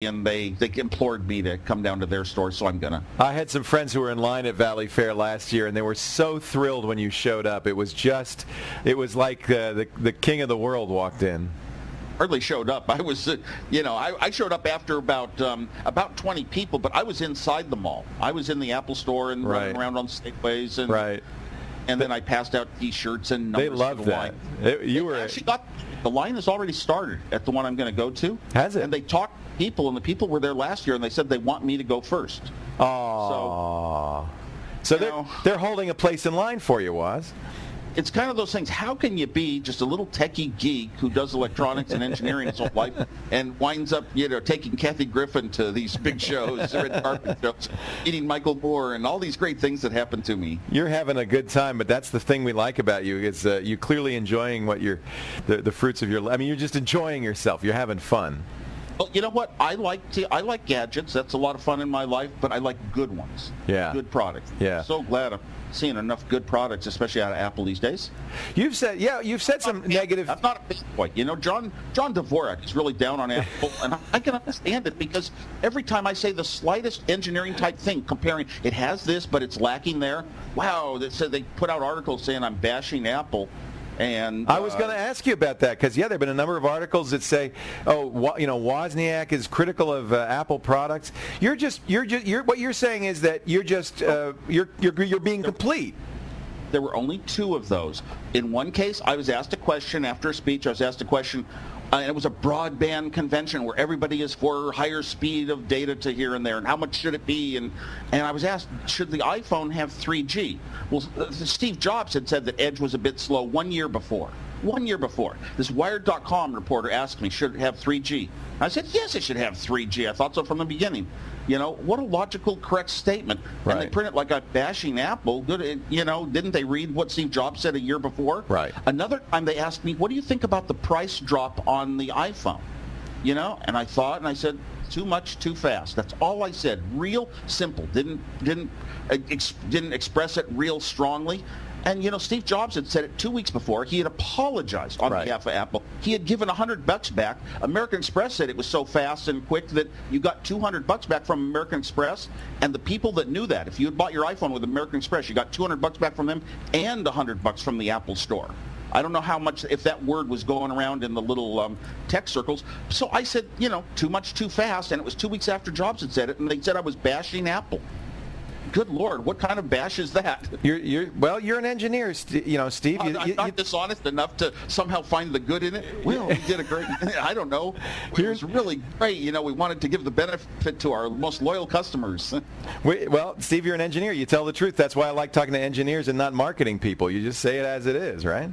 and they implored me to come down to their store, so I'm gonna. I had some friends who were in line at Valley Fair last year, and they were so thrilled when you showed up. It was like the king of the world walked in. Hardly showed up. I was, I showed up after about 20 people, but I was inside the mall. I was in the Apple store and running around on Safeways and and then I passed out T-shirts and numbers. They loved that. The line has already started at the one I'm going to go to. Has it? And they talked to people, and the people were there last year, and they said they want me to go first. Oh. So they're holding a place in line for you, Woz. It's kind of those things. How can you be just a little techie geek who does electronics and engineering his whole life and winds up, taking Kathy Griffin to these big shows, red carpet shows, eating Michael Moore, and all these great things that happen to me. You're having a good time, but that's the thing we like about you is you're clearly enjoying the fruits of your. I mean, you're just enjoying yourself. You're having fun. Well, you know what? I like gadgets. That's a lot of fun in my life, but I like good ones. Yeah. Good products. Yeah. So glad I'm seeing enough good products, especially out of Apple these days. You've said some negative. I'm not a big boy. John Dvorak is really down on Apple, and I can understand it because every time I say the slightest engineering type thing, comparing it has this, but it's lacking there. Wow, they put out articles saying I'm bashing Apple. And I was going to ask you about that because there have been a number of articles that say, Wozniak is critical of Apple products. You're what you're saying is that you're being complete. There were only two of those. In one case, I was asked a question after a speech. And it was a broadband convention where everybody is for higher speed of data to here and there, and how much should it be? And I was asked, should the iPhone have 3G? Well, Steve Jobs had said that Edge was a bit slow 1 year before. 1 year before. This Wired.com reporter asked me, should it have 3G? I said, yes, it should have 3G. I thought so from the beginning. What a logical, correct statement. Right. And they print it like I'm bashing Apple. Didn't they read what Steve Jobs said a year before? Right. Another time they asked me, what do you think about the price drop on the iPhone? And I thought, and I said, too much, too fast. That's all I said. Real simple. Didn't express it real strongly. And, Steve Jobs had said it 2 weeks before. He had apologized on behalf of Apple. He had given $100 back. American Express said it was so fast and quick that you got $200 back from American Express. And the people that knew that, if you had bought your iPhone with American Express, you got $200 back from them and $100 from the Apple store. I don't know how much, if that word was going around in the little tech circles. So I said, too much, too fast. And it was 2 weeks after Jobs had said it, and they said I was bashing Apple. Good Lord, what kind of bash is that? You're an engineer, Steve. I'm not dishonest enough to somehow find the good in it. Well, we did a great, I don't know. It was really great. We wanted to give the benefit to our most loyal customers. Steve, you're an engineer. You tell the truth. That's why I like talking to engineers and not marketing people. You just say it as it is, right?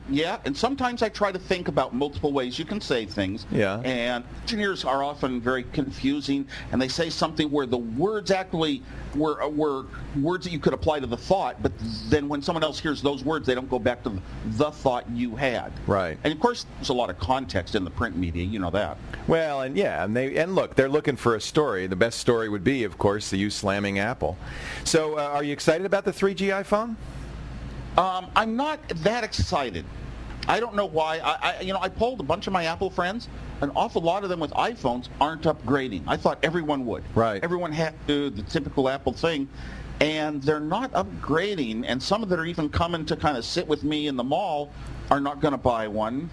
Yeah, and sometimes I try to think about multiple ways you can say things. Yeah. And engineers are often very confusing, and they say something where the words actually were words that you could apply to the thought, but then when someone else hears those words, they don't go back to the thought you had. Right. And of course, there's a lot of context in the print media. You know that. Well, and look, they're looking for a story. The best story would be, of course, you slamming Apple. So, are you excited about the 3G iPhone? I'm not that excited. I don't know why. I polled a bunch of my Apple friends. An awful lot of them with iPhones aren't upgrading. I thought everyone would. Right. Everyone had to do the typical Apple thing, and they're not upgrading. And some that are even coming to kind of sit with me in the mall are not going to buy one.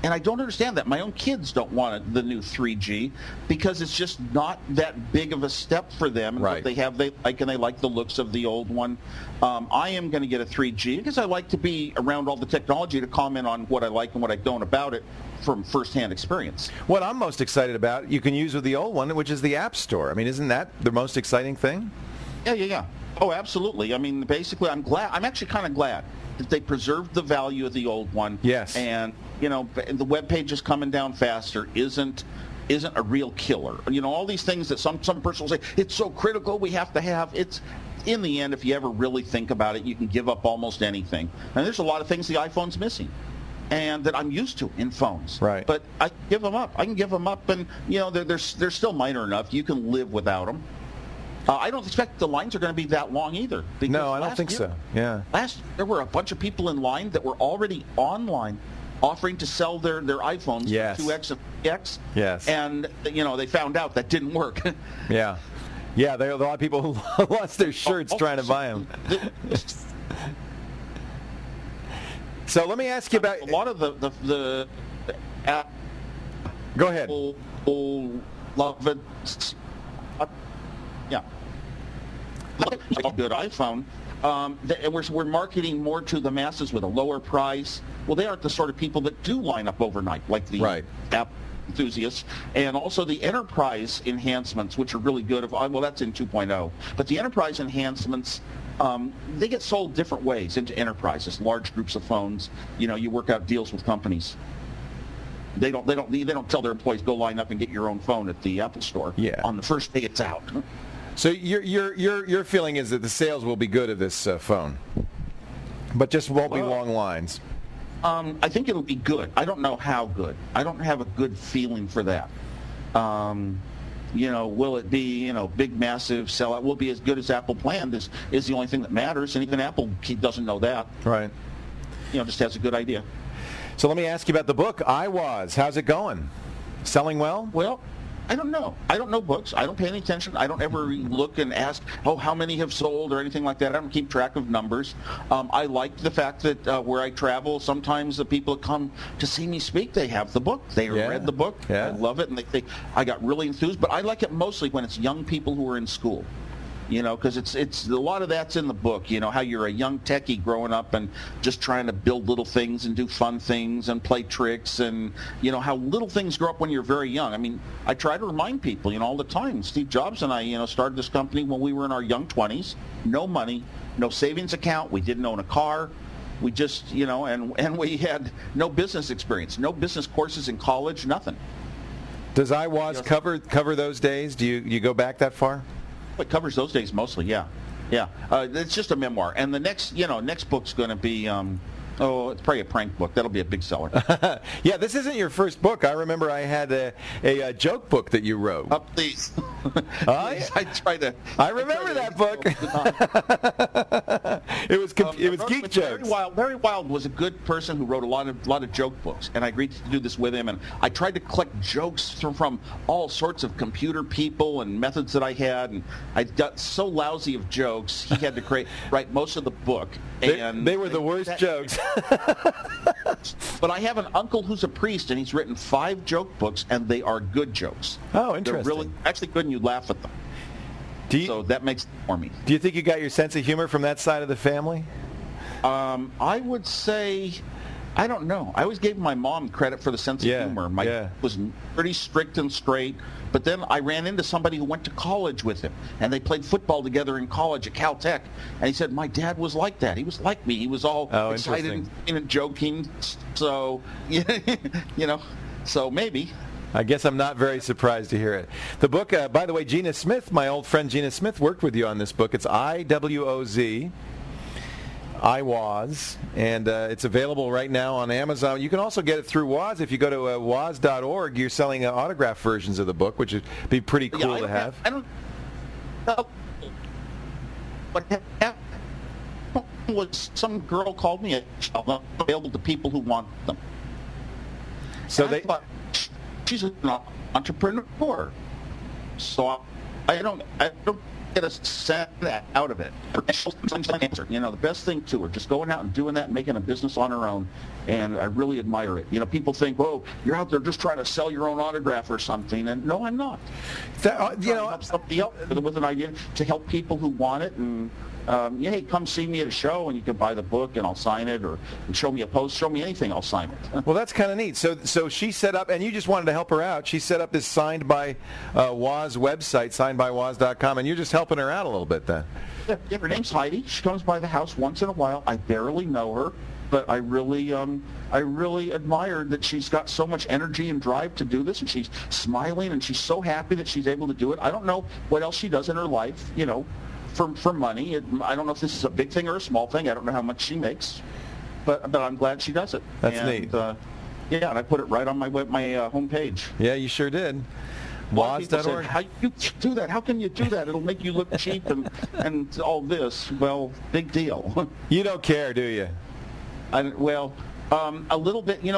And I don't understand that. My own kids don't want the new 3G because it's just not that big of a step for them. And right. What they like the looks of the old one. I am going to get a 3G because I like to be around all the technology to comment on what I like and what I don't about it from firsthand experience. What I'm most excited about, you can use with the old one, which is the App Store. I mean, isn't that the most exciting thing? Yeah. Oh, absolutely. I mean, basically, I'm actually kind of glad that they preserved the value of the old one. Yes. And, the web pages coming down faster isn't a real killer. All these things that some person will say, it's so critical, we have to have. It's, in the end, if you ever really think about it, you can give up almost anything. And there's a lot of things the iPhone's missing and that I'm used to in phones. Right. But I can give them up. And, they're still minor enough. You can live without them. I don't expect the lines are going to be that long either. No, I don't think so. Yeah. Last year, there were a bunch of people in line that were already online offering to sell their iPhones Yes. for 2X and 3X. Yes. And, they found out that didn't work. Yeah. Yeah, there are a lot of people who lost their shirts trying to buy them. So let me ask you about... A lot of the Go ahead. Love it. Yeah. A good iPhone. And we're marketing more to the masses with a lower price. Well, they aren't the sort of people that do line up overnight, like the app enthusiasts, and also the enterprise enhancements, which are really good. Well, that's in 2.0. But the enterprise enhancements, they get sold different ways into enterprises, large groups of phones. You work out deals with companies. They don't tell their employees go line up and get your own phone at the Apple Store on the first day it's out. So your feeling is that the sales will be good of this phone, but just won't be long lines. I think it'll be good. I don't know how good. I don't have a good feeling for that. Will it be, big, massive sellout? Will it be as good as Apple planned is the only thing that matters, and even Apple doesn't know that. Right. Just has a good idea. So let me ask you about the book, I Was. How's it going? Selling well? Well, I don't know. I don't know books. I don't pay any attention. I don't ever look and ask, how many have sold or anything like that. I don't keep track of numbers. I like the fact that where I travel, sometimes the people that come to see me speak, they have the book. They read the book. Yeah. I love it, and I got really enthused. But I like it mostly when it's young people who are in school. Because it's a lot of that's in the book. How you're a young techie growing up and just trying to build little things and do fun things and play tricks, and how little things grow up when you're very young. I mean, I try to remind people, all the time. Steve Jobs and I, started this company when we were in our young 20s. No money, no savings account. We didn't own a car. We just, and we had no business experience, no business courses in college, nothing. Does I Was cover those days? Do you go back that far? It covers those days mostly, yeah. It's just a memoir, and the next book's going to be, it's probably a prank book. That'll be a big seller. Yeah, this isn't your first book. I remember I had a joke book that you wrote. Please. I remember that book. It was geek jokes. Larry Wilde was a good person who wrote a lot of joke books, and I agreed to do this with him. And I tried to collect jokes from all sorts of computer people and methods that I had, and I got so lousy of jokes. He had to write most of the book. They were the worst jokes. But I have an uncle who's a priest, and he's written 5 joke books, and they are good jokes. Oh, interesting. They're really actually good, and you laugh at them. So that makes it for me. Do you think you got your sense of humor from that side of the family? I would say, I don't know. I always gave my mom credit for the sense of humor. My dad was pretty strict and straight, but then I ran into somebody who went to college with him, and they played football together in college at Caltech, and he said, my dad was like that. He was like me. He was all excited and joking. So, so maybe. I guess I'm not very surprised to hear it. The book, by the way, Gina Smith, my old friend Gina Smith, worked with you on this book. It's IWOZ, I Was, and it's available right now on Amazon. You can also get it through Woz. If you go to woz.org, you're selling autographed versions of the book, which would be pretty cool to have. I don't know what happened was some girl called me available to people who want them. So she's an entrepreneur, so I don't get a sense out of it. The best thing to her, just going out and doing that, and making a business on her own, and I really admire it. People think, "Oh, you're out there just trying to sell your own autograph or something," and no, I'm not. Help somebody else with an idea to help people who want it, and hey, come see me at a show, and you can buy the book, and I'll sign it, or show me a post, show me anything, I'll sign it. Well, that's kind of neat. So she set up, and you just wanted to help her out. She set up this Signed by Woz website, signedbywoz.com, and you're just helping her out a little bit then. Yeah, her name's Heidi. She comes by the house once in a while. I barely know her, but I really admired that she's got so much energy and drive to do this, and she's smiling, and she's so happy that she's able to do it. I don't know what else she does in her life, for money. I don't know if this is a big thing or a small thing. I don't know how much she makes, but I'm glad she does it. That's neat. Yeah, and I put it right on my homepage. Yeah, you sure did. Woz.org. How you do that? How can you do that? It'll make you look cheap and all this. Well, big deal. You don't care, do you? Well, a little bit, we